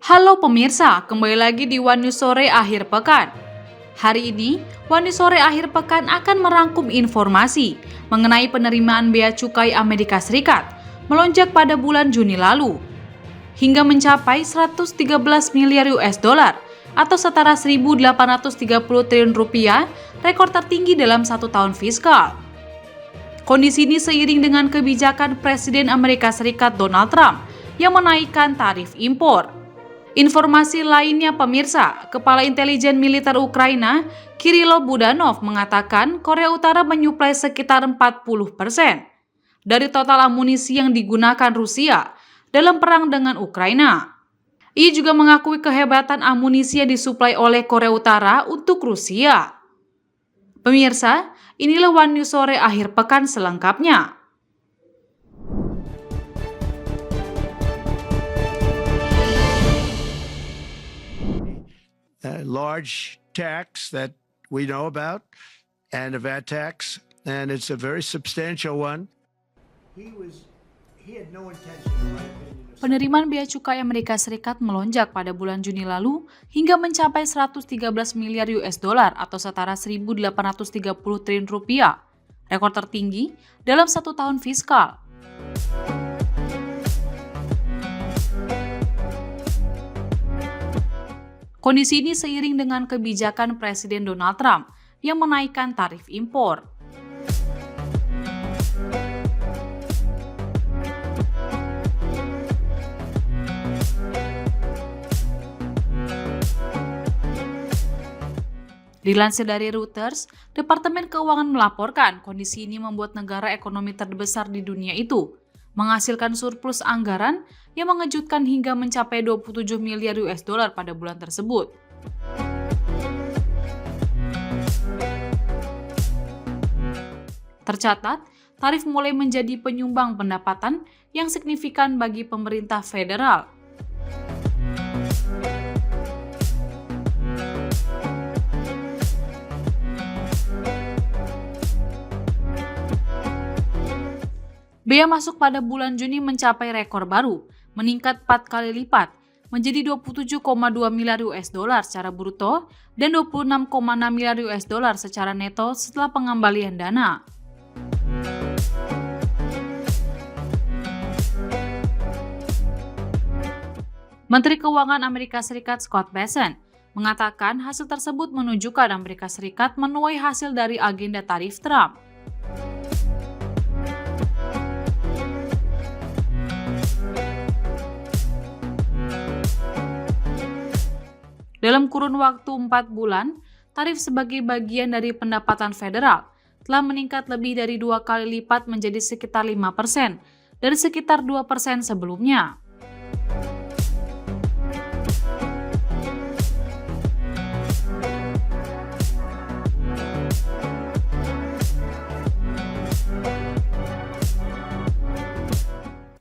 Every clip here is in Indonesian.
Halo pemirsa, kembali lagi di One News Sore akhir pekan. Hari ini, One News Sore akhir pekan akan merangkum informasi mengenai penerimaan bea cukai Amerika Serikat melonjak pada bulan Juni lalu hingga mencapai 113 miliar US dollar atau setara 1.830 triliun rupiah, rekor tertinggi dalam satu tahun fiskal. Kondisi ini seiring dengan kebijakan Presiden Amerika Serikat Donald Trump yang menaikkan tarif impor. Informasi lainnya pemirsa, Kepala Intelijen Militer Ukraina, Kirilo Budanov mengatakan Korea Utara menyuplai sekitar 40% dari total amunisi yang digunakan Rusia dalam perang dengan Ukraina. Ia juga mengakui kehebatan amunisi yang disuplai oleh Korea Utara untuk Rusia. Pemirsa, inilah One News Sore akhir pekan selengkapnya. Large tax that we know about, and a VAT tax, and it's a very substantial one. He had no intention, in my opinion, of... Penerimaan bea cukai Amerika Serikat melonjak pada bulan Juni lalu hingga mencapai 113 miliar US dollar atau setara 1.830 triliun rupiah, rekor tertinggi dalam satu tahun fiskal. Kondisi ini seiring dengan kebijakan Presiden Donald Trump yang menaikkan tarif impor. Dilansir dari Reuters, Departemen Keuangan melaporkan kondisi ini membuat negara ekonomi terbesar di dunia itu menghasilkan surplus anggaran yang mengejutkan hingga mencapai 27 miliar US dollar pada bulan tersebut. Tercatat, tarif mulai menjadi penyumbang pendapatan yang signifikan bagi pemerintah federal. Bea masuk pada bulan Juni mencapai rekor baru, meningkat 4 kali lipat, menjadi 27,2 miliar US dollar secara bruto dan 26,6 miliar US dollar secara neto setelah pengembalian dana. Menteri Keuangan Amerika Serikat Scott Bessent mengatakan hasil tersebut menunjukkan Amerika Serikat menuai hasil dari agenda tarif Trump. Dalam kurun waktu 4 bulan, tarif sebagai bagian dari pendapatan federal telah meningkat lebih dari 2 kali lipat menjadi sekitar 5% dari sekitar 2% sebelumnya.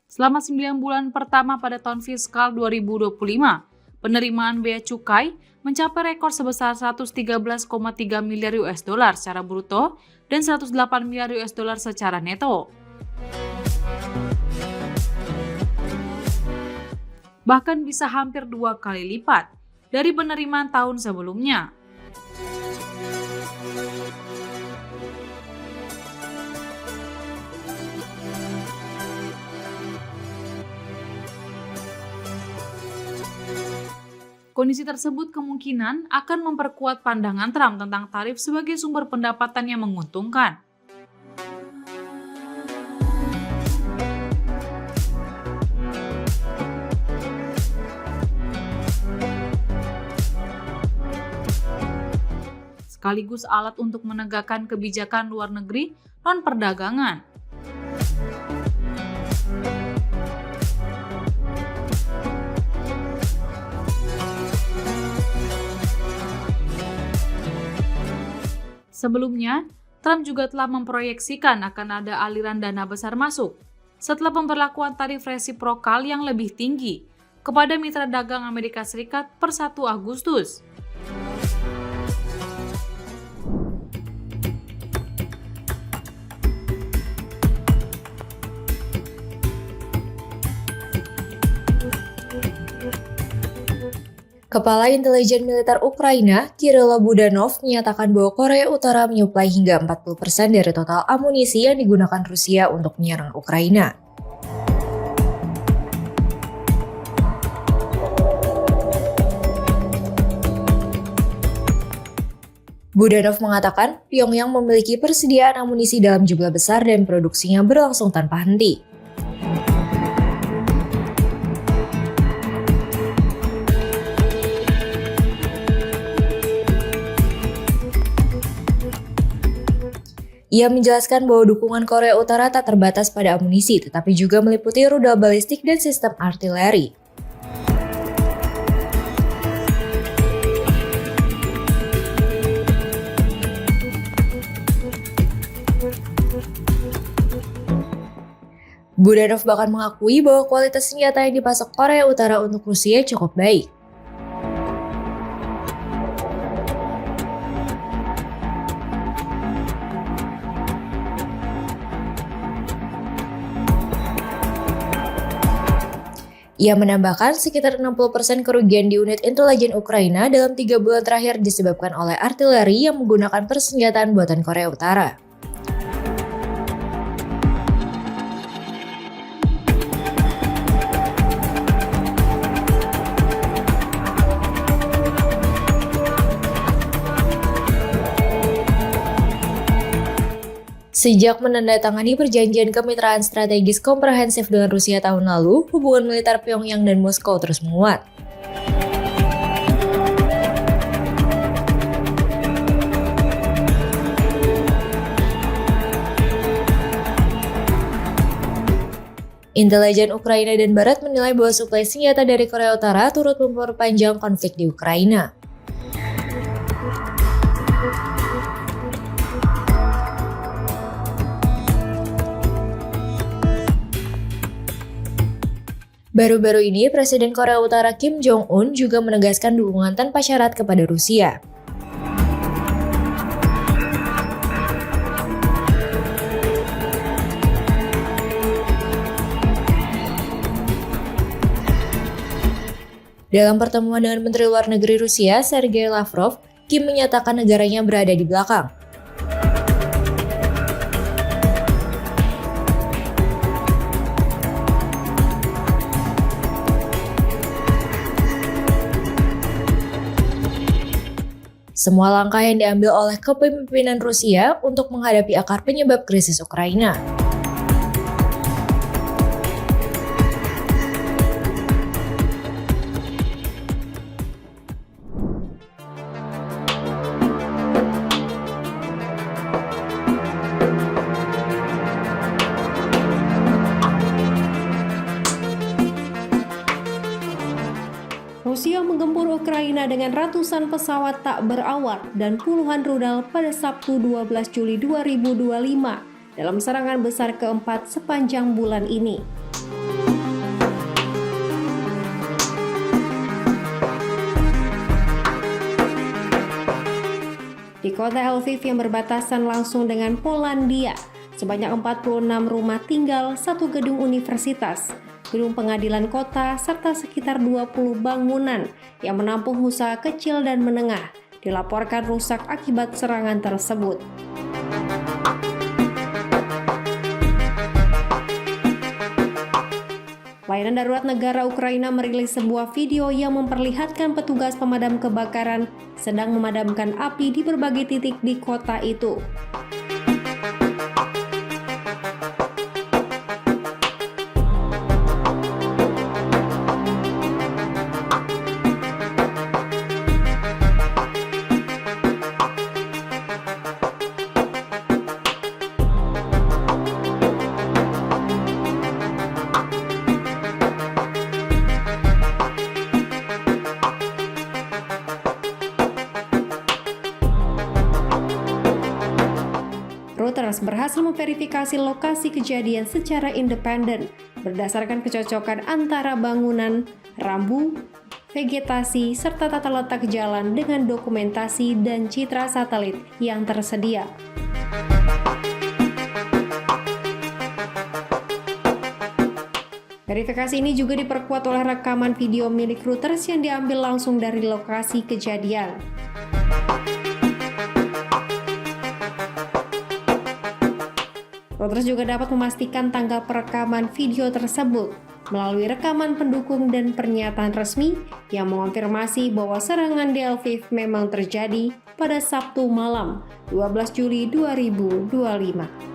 Selama 9 bulan pertama pada tahun fiskal 2025, penerimaan bea cukai mencapai rekor sebesar 113,3 miliar US dollar secara bruto dan 108 miliar US dollar secara neto. Bahkan bisa hampir 2 kali lipat dari penerimaan tahun sebelumnya. Kondisi tersebut kemungkinan akan memperkuat pandangan Trump tentang tarif sebagai sumber pendapatan yang menguntungkan. Sekaligus alat untuk menegakkan kebijakan luar negeri non-perdagangan. Sebelumnya, Trump juga telah memproyeksikan akan ada aliran dana besar masuk setelah pemberlakuan tarif resiprokal yang lebih tinggi kepada mitra dagang Amerika Serikat per 1 Agustus. Kepala Intelijen Militer Ukraina, Kirilo Budanov, menyatakan bahwa Korea Utara menyuplai hingga 40% dari total amunisi yang digunakan Rusia untuk menyerang Ukraina. Budanov mengatakan Pyongyang memiliki persediaan amunisi dalam jumlah besar dan produksinya berlangsung tanpa henti. Ia menjelaskan bahwa dukungan Korea Utara tak terbatas pada amunisi, tetapi juga meliputi rudal balistik dan sistem artileri. Budanov bahkan mengakui bahwa kualitas senjata yang dipasok Korea Utara untuk Rusia cukup baik. Ia menambahkan sekitar 60% kerugian di unit intelijen Ukraina dalam 3 bulan terakhir disebabkan oleh artileri yang menggunakan persenjataan buatan Korea Utara. Sejak menandatangani perjanjian kemitraan strategis komprehensif dengan Rusia tahun lalu, hubungan militer Pyongyang dan Moskow terus menguat. Intelijen Ukraina dan Barat menilai bahwa suplai senjata dari Korea Utara turut memperpanjang konflik di Ukraina. Baru-baru ini, Presiden Korea Utara Kim Jong-un juga menegaskan dukungan tanpa syarat kepada Rusia. Dalam pertemuan dengan Menteri Luar Negeri Rusia, Sergei Lavrov, Kim menyatakan negaranya berada di belakang. Semua langkah yang diambil oleh kepemimpinan Rusia untuk menghadapi akar penyebab krisis Ukraina. Rusia menggempur Ukraina dengan ratusan pesawat tak berawak dan puluhan rudal pada Sabtu 12 Juli 2025 dalam serangan besar keempat sepanjang bulan ini. Di kota Lviv yang berbatasan langsung dengan Polandia, sebanyak 46 rumah tinggal, 1 gedung universitas, gedung pengadilan kota, serta sekitar 20 bangunan yang menampung usaha kecil dan menengah dilaporkan rusak akibat serangan tersebut. Layanan Darurat Negara Ukraina merilis sebuah video yang memperlihatkan petugas pemadam kebakaran sedang memadamkan api di berbagai titik di kota itu. Reuters berhasil memverifikasi lokasi kejadian secara independen berdasarkan kecocokan antara bangunan, rambu, vegetasi, serta tata letak jalan dengan dokumentasi dan citra satelit yang tersedia. Verifikasi ini juga diperkuat oleh rekaman video milik Reuters yang diambil langsung dari lokasi kejadian. Reuters juga dapat memastikan tanggal perekaman video tersebut melalui rekaman pendukung dan pernyataan resmi yang mengonfirmasi bahwa serangan di Lviv memang terjadi pada Sabtu malam, 12 Juli 2025.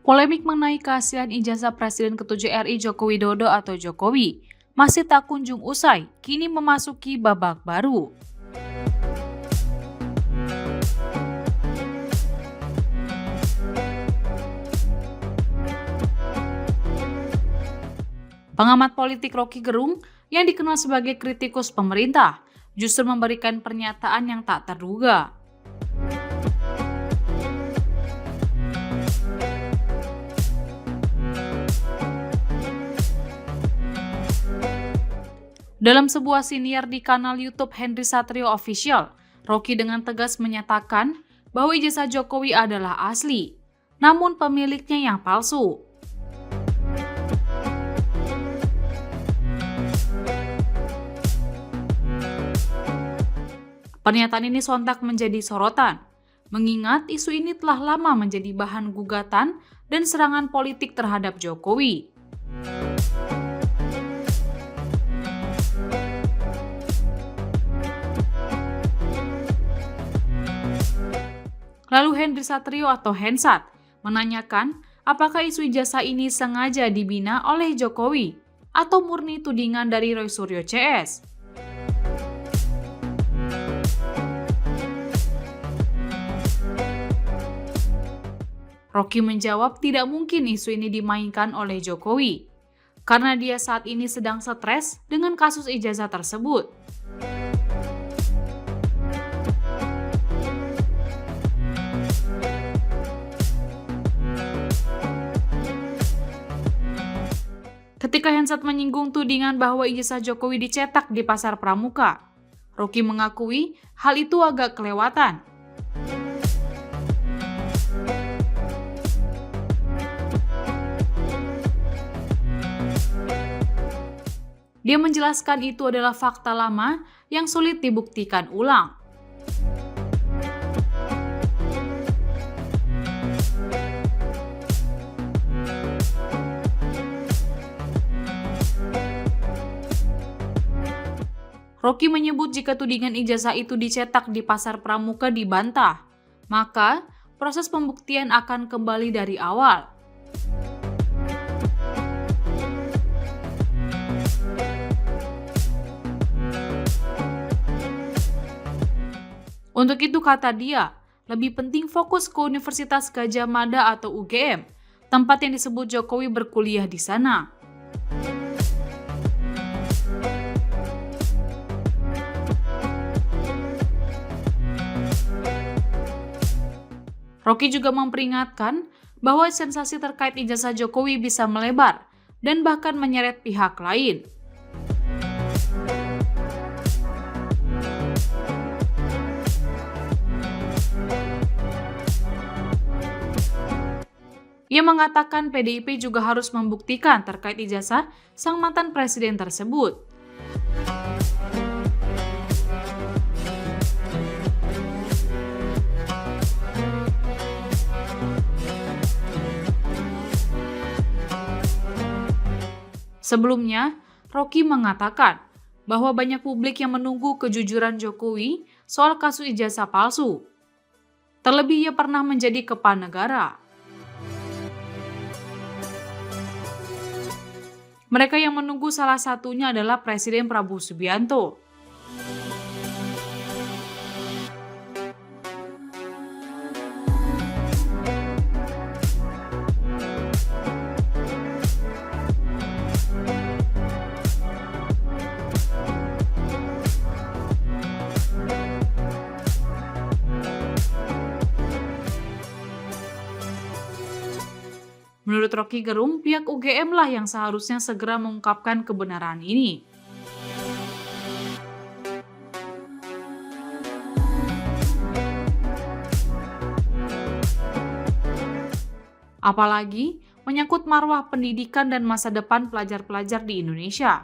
Polemik mengenai kehasilan ijazah Presiden ke-7 RI Joko Widodo atau Jokowi masih tak kunjung usai, kini memasuki babak baru. Pengamat politik Rocky Gerung yang dikenal sebagai kritikus pemerintah justru memberikan pernyataan yang tak terduga. Dalam sebuah siniar di kanal YouTube Henry Satrio Official, Rocky dengan tegas menyatakan bahwa ijazah Jokowi adalah asli, namun pemiliknya yang palsu. Pernyataan ini sontak menjadi sorotan, mengingat isu ini telah lama menjadi bahan gugatan dan serangan politik terhadap Jokowi. Lalu Henry Satrio atau Hensat menanyakan apakah isu ijazah ini sengaja dibina oleh Jokowi atau murni tudingan dari Roy Suryo CS. Rocky menjawab tidak mungkin isu ini dimainkan oleh Jokowi, karena dia saat ini sedang stres dengan kasus ijazah tersebut. Ketika Hensat menyinggung tudingan bahwa ijazah Jokowi dicetak di Pasar Pramuka, Rocky mengakui hal itu agak kelewatan. Dia menjelaskan itu adalah fakta lama yang sulit dibuktikan ulang. Rocky menyebut jika tudingan ijazah itu dicetak di Pasar Pramuka dibantah, maka proses pembuktian akan kembali dari awal. Untuk itu, kata dia, lebih penting fokus ke Universitas Gadjah Mada atau UGM, tempat yang disebut Jokowi berkuliah di sana. Rocky juga memperingatkan bahwa sensasi terkait ijazah Jokowi bisa melebar dan bahkan menyeret pihak lain. Ia mengatakan PDIP juga harus membuktikan terkait ijazah sang mantan presiden tersebut. Sebelumnya, Rocky mengatakan bahwa banyak publik yang menunggu kejujuran Jokowi soal kasus ijazah palsu. Terlebih ia pernah menjadi kepala negara. Mereka yang menunggu salah satunya adalah Presiden Prabowo Subianto. Menurut Rocky Gerung, pihak UGM lah yang seharusnya segera mengungkapkan kebenaran ini. Apalagi menyangkut marwah pendidikan dan masa depan pelajar-pelajar di Indonesia.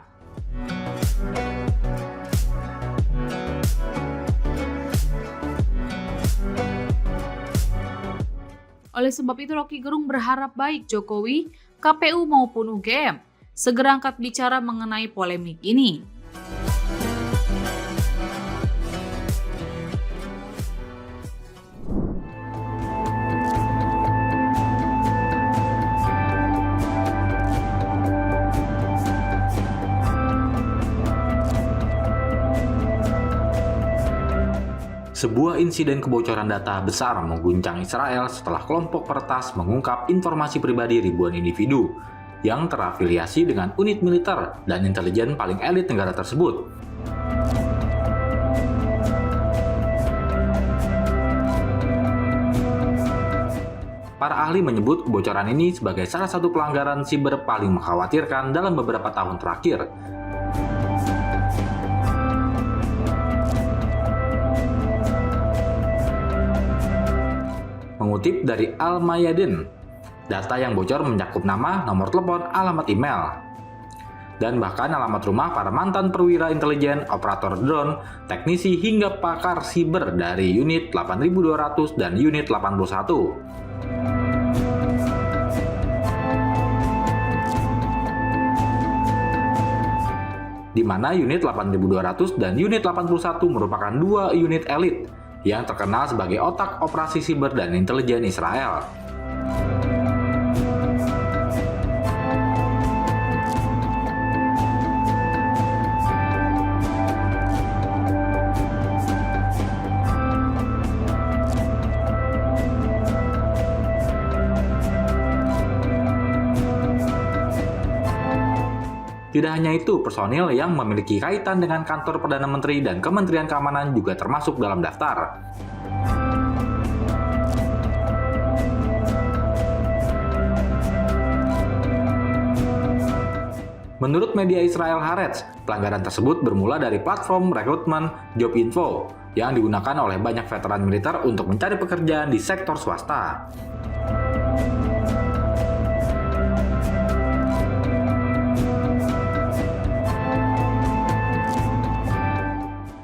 Oleh sebab itu, Rocky Gerung berharap baik Jokowi, KPU maupun UGM segera angkat bicara mengenai polemik ini. Sebuah insiden kebocoran data besar mengguncang Israel setelah kelompok peretas mengungkap informasi pribadi ribuan individu yang terafiliasi dengan unit militer dan intelijen paling elit negara tersebut. Para ahli menyebut kebocoran ini sebagai salah satu pelanggaran siber paling mengkhawatirkan dalam beberapa tahun terakhir. Mengutip dari Al-Mayadin, data yang bocor mencakup nama, nomor telepon, alamat email, dan bahkan alamat rumah para mantan perwira intelijen, operator drone, teknisi hingga pakar siber dari unit 8200 dan unit 81. Di mana unit 8200 dan unit 81 merupakan dua unit elit yang terkenal sebagai otak operasi siber dan intelijen Israel. Tidak hanya itu, personil yang memiliki kaitan dengan kantor Perdana Menteri dan Kementerian Keamanan juga termasuk dalam daftar. Menurut media Israel Haaretz, pelanggaran tersebut bermula dari platform rekrutmen Jobinfo yang digunakan oleh banyak veteran militer untuk mencari pekerjaan di sektor swasta.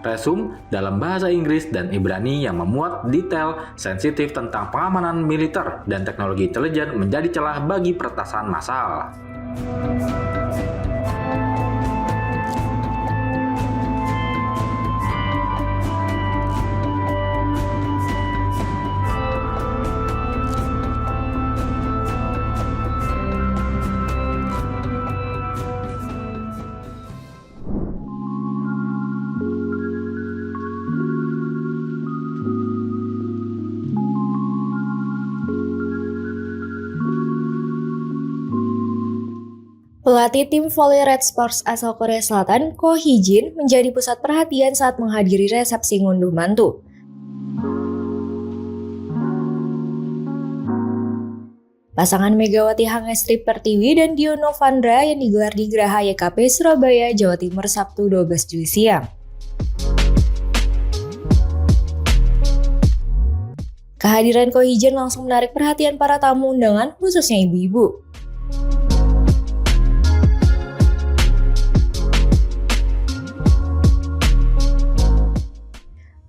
Resume dalam bahasa Inggris dan Ibrani yang memuat detail sensitif tentang pengamanan militer dan teknologi intelijen menjadi celah bagi peretasan massal. Pelatih tim voli Red Sparks asal Korea Selatan, Ko Hee-jin, menjadi pusat perhatian saat menghadiri resepsi ngunduh mantu. Pasangan Megawati Hangestri Pertiwi dan Dio Novandra yang digelar di Geraha YKP Surabaya, Jawa Timur Sabtu 12 Juli siang. Kehadiran Ko Hee-jin langsung menarik perhatian para tamu undangan, khususnya ibu-ibu.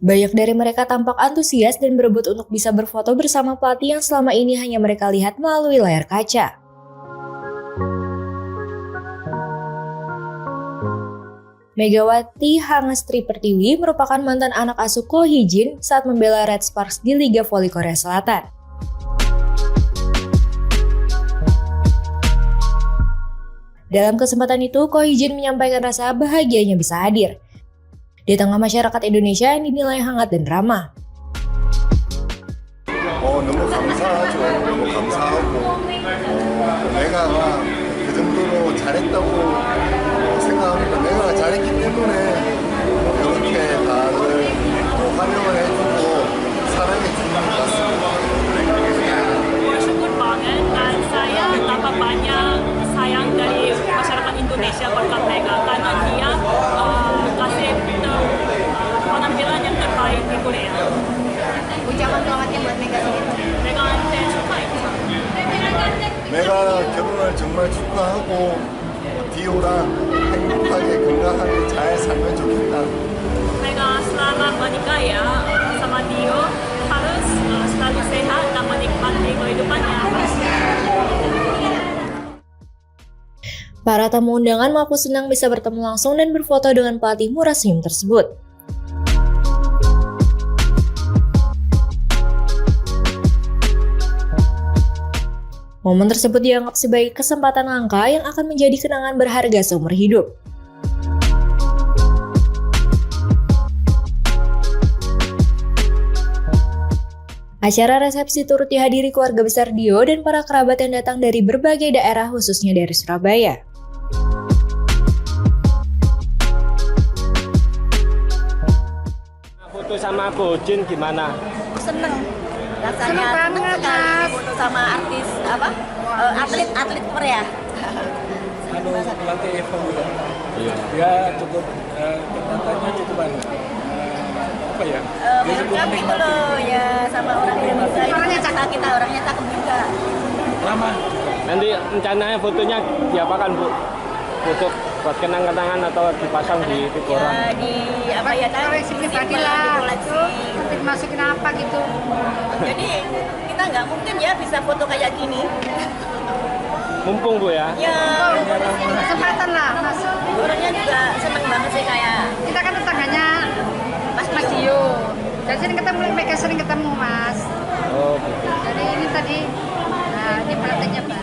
Banyak dari mereka tampak antusias dan berebut untuk bisa berfoto bersama pelatih yang selama ini hanya mereka lihat melalui layar kaca. Megawati Hangestri Pertiwi merupakan mantan anak asuh Ko Hee-jin saat membela Red Sparks di Liga Voli Korea Selatan. Dalam kesempatan itu, Ko Hee-jin menyampaikan rasa bahagianya bisa hadir di tengah masyarakat Indonesia yang dinilai hangat dan ramah. 너무 감사하죠. 너무 감사하고 내가 그 정도로 잘했다고 생각합니다. 내가 잘했기 때문에 이렇게 다들 환영을 해주고 사랑해 주는 것 같습니다. bersyukur banget dan saya 살면 좋겠다. Mereka selamat menikah ya sama Dio, harus selalu sehat dan menikmati kehidupannya. Para tamu undangan mengaku senang bisa bertemu langsung dan berfoto dengan pelatih murah senyum tersebut. Momen tersebut dianggap sebagai kesempatan langka yang akan menjadi kenangan berharga seumur hidup. Acara resepsi turut dihadiri keluarga besar Dio dan para kerabat yang datang dari berbagai daerah khususnya dari Surabaya. Foto sama Gojin gimana? Seneng rasanya, seneng sekali foto sama artis atlet Korea. Pelatih Evo juga. Iya. Dia cukup kegiatannya cukup banyak. Apa ya? Welcome gitu loh ya sama orang Indonesia. Orangnya cakep, kita orangnya cakep juga. Lama. Nanti rencananya fotonya diapakan, Bu? Foto buat kenang-kenangan atau dipasang di koran? Ya di apa ya? Koleksi pribadi lah. Nanti masukin apa gitu. Jadi kita nggak mungkin ya bisa foto kayak gini. Mumpung, Bu ya? Ya, Kesempatan lah, Mas. orangnya juga seneng banget sih kayak. Kita kan tetangganya Mas Dio. Dari sini ketemu, mereka sering ketemu, Mas. Oh, gitu. Dari ini tadi, nah ini pelatihnya Pak.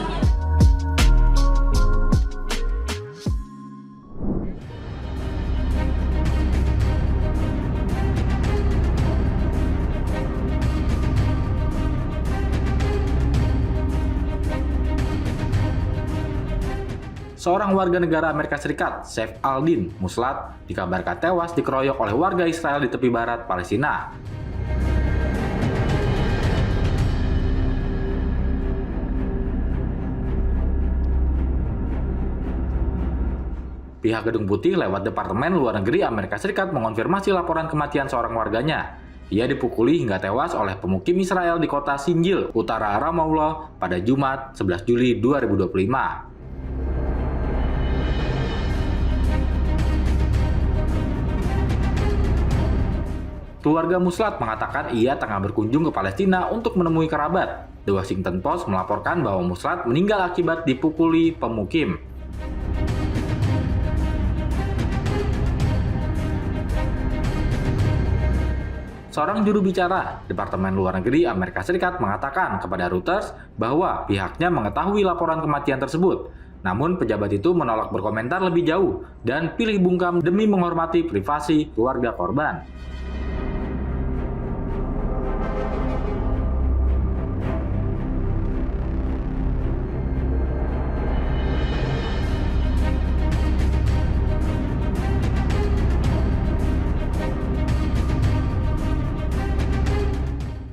Seorang warga negara Amerika Serikat, Saif al-Din Muslat, dikabarkan tewas dikeroyok oleh warga Israel di tepi barat Palestina. Pihak Gedung Putih lewat Departemen Luar Negeri Amerika Serikat mengonfirmasi laporan kematian seorang warganya. Ia dipukuli hingga tewas oleh pemukim Israel di kota Sinjil, utara Ramallah pada Jumat 11 Juli 2025. Keluarga Muslat mengatakan ia tengah berkunjung ke Palestina untuk menemui kerabat. The Washington Post melaporkan bahwa Muslat meninggal akibat dipukuli pemukim. Seorang juru bicara Departemen Luar Negeri Amerika Serikat mengatakan kepada Reuters bahwa pihaknya mengetahui laporan kematian tersebut. Namun pejabat itu menolak berkomentar lebih jauh dan pilih bungkam demi menghormati privasi keluarga korban.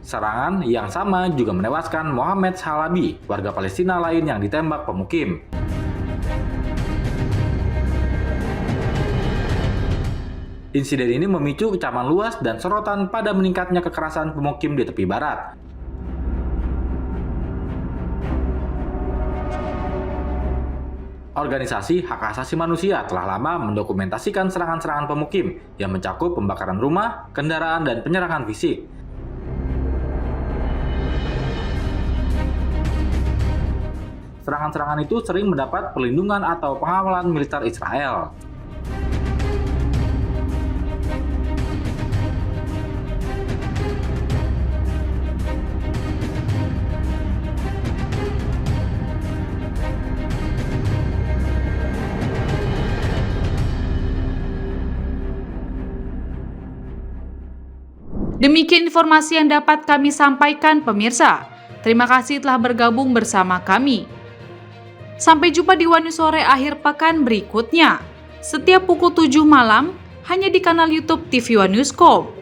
Serangan yang sama juga menewaskan Mohamed Shalabi, warga Palestina lain yang ditembak pemukim. Insiden ini memicu kecaman luas dan sorotan pada meningkatnya kekerasan pemukim di tepi barat. Organisasi hak asasi manusia telah lama mendokumentasikan serangan-serangan pemukim yang mencakup pembakaran rumah, kendaraan, dan penyerangan fisik. Serangan-serangan itu sering mendapat perlindungan atau pengawalan militer Israel. Demikian informasi yang dapat kami sampaikan pemirsa. Terima kasih telah bergabung bersama kami. Sampai jumpa di One News Sore akhir pekan berikutnya. Setiap pukul 7 malam, hanya di kanal YouTube TV One Newscom.